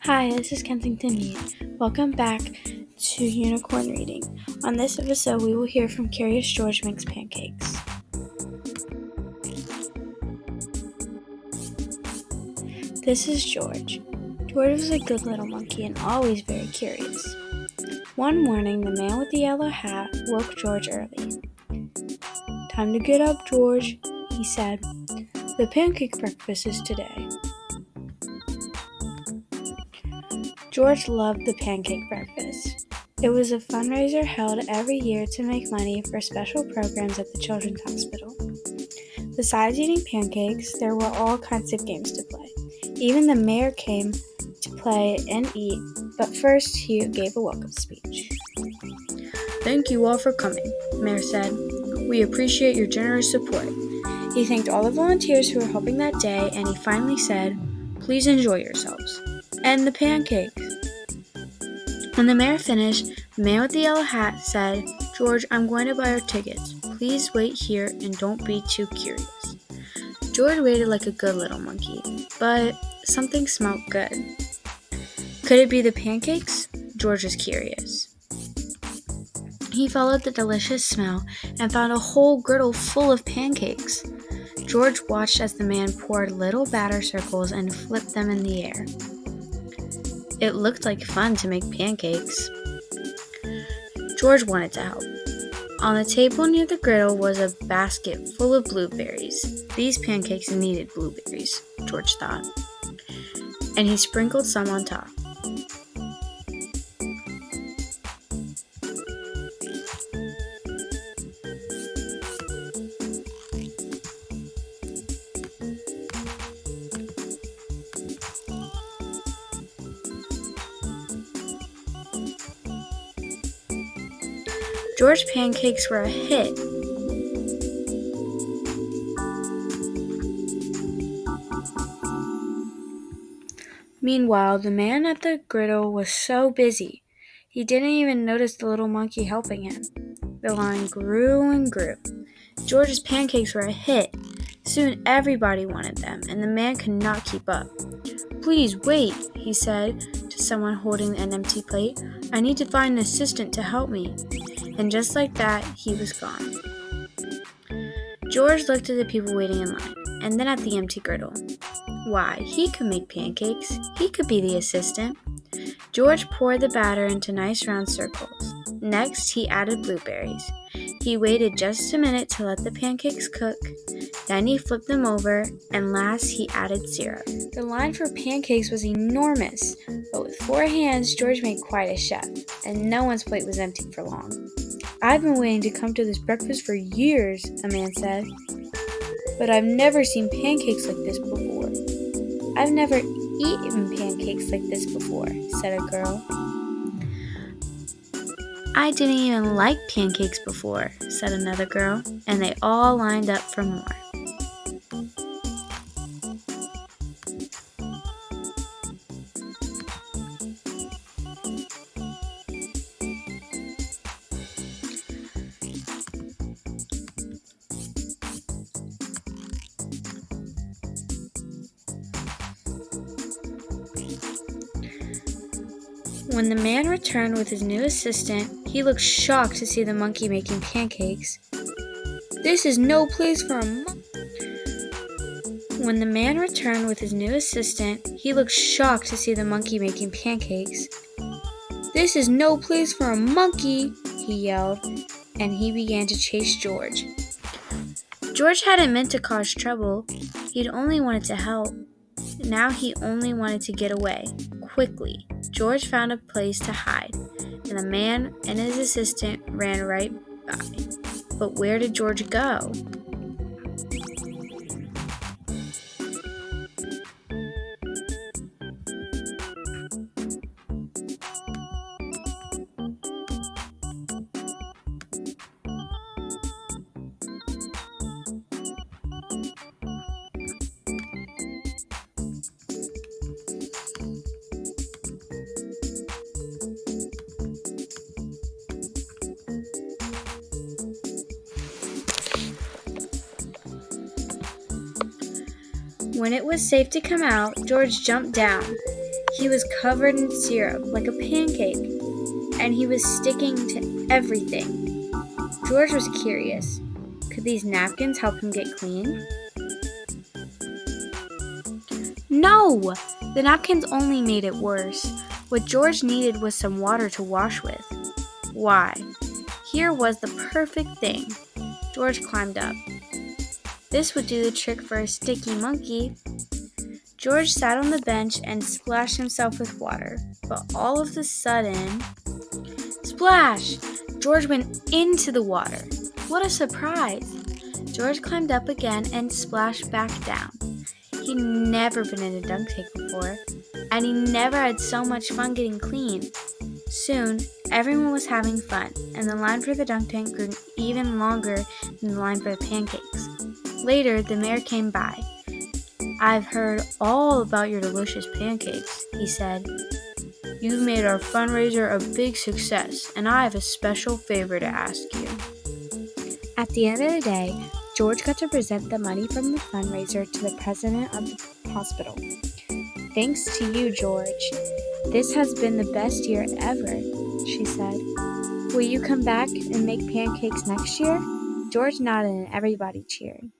Hi, this is Kensington Mead. Welcome back to Unicorn Reading. On this episode, we will hear from Curious George Makes Pancakes. This is George. George was a good little monkey and always very curious. One morning, the man with the yellow hat woke George early. "Time to get up, George," he said. "The pancake breakfast is today." George loved the pancake breakfast. It was a fundraiser held every year to make money for special programs at the Children's Hospital. Besides eating pancakes, there were all kinds of games to play. Even the mayor came to play and eat, but first he gave a welcome speech. "Thank you all for coming," the mayor said. "We appreciate your generous support." He thanked all the volunteers who were helping that day, and he finally said, "Please enjoy yourselves. And the pancakes." When the mayor finished, the man with the yellow hat said, "George, I'm going to buy our tickets. Please wait here and don't be too curious." George waited like a good little monkey, but something smelled good. Could it be the pancakes? George was curious. He followed the delicious smell and found a whole griddle full of pancakes. George watched as the man poured little batter circles and flipped them in the air. It looked like fun to make pancakes. George wanted to help. On the table near the griddle was a basket full of blueberries. These pancakes needed blueberries, George thought, and he sprinkled some on top. George's pancakes were a hit. Meanwhile, the man at the griddle was so busy, he didn't even notice the little monkey helping him. The line grew and grew. George's pancakes were a hit. Soon everybody wanted them, and the man could not keep up. "Please wait," he said to someone holding an empty plate. "I need to find an assistant to help me." And just like that, he was gone. George looked at the people waiting in line, and then at the empty griddle. Why, he could make pancakes. He could be the assistant. George poured the batter into nice round circles. Next, he added blueberries. He waited just a minute to let the pancakes cook. Then he flipped them over, and last he added syrup. The line for pancakes was enormous, but with 4 hands, George made quite a chef, and no one's plate was empty for long. "I've been waiting to come to this breakfast for years," a man said, "but I've never seen pancakes like this before." "I've never eaten pancakes like this before," said a girl. "I didn't even like pancakes before," said another girl, and they all lined up for more. When the man returned with his new assistant, he looked shocked to see the monkey making pancakes. "This is no place for a monkey." When the man returned with his new assistant, he looked shocked to see the monkey making pancakes. "This is no place for a monkey," he yelled, and he began to chase George. George hadn't meant to cause trouble. He'd only wanted to help. Now he only wanted to get away, quickly. George found a place to hide, and the man and his assistant ran right by. But where did George go? When it was safe to come out, George jumped down. He was covered in syrup like a pancake, and he was sticking to everything. George was curious. Could these napkins help him get clean? No! The napkins only made it worse. What George needed was some water to wash with. Why? Here was the perfect thing. George climbed up. This would do the trick for a sticky monkey. George sat on the bench and splashed himself with water. But all of a sudden, splash! George went into the water. What a surprise! George climbed up again and splashed back down. He'd never been in a dunk tank before, and he never had so much fun getting clean. Soon, everyone was having fun, and the line for the dunk tank grew even longer than the line for the pancakes. Later, the mayor came by. "I've heard all about your delicious pancakes," he said. "You've made our fundraiser a big success, and I have a special favor to ask you." At the end of the day, George got to present the money from the fundraiser to the president of the hospital. "Thanks to you, George. This has been the best year ever," she said. "Will you come back and make pancakes next year?" George nodded and everybody cheered.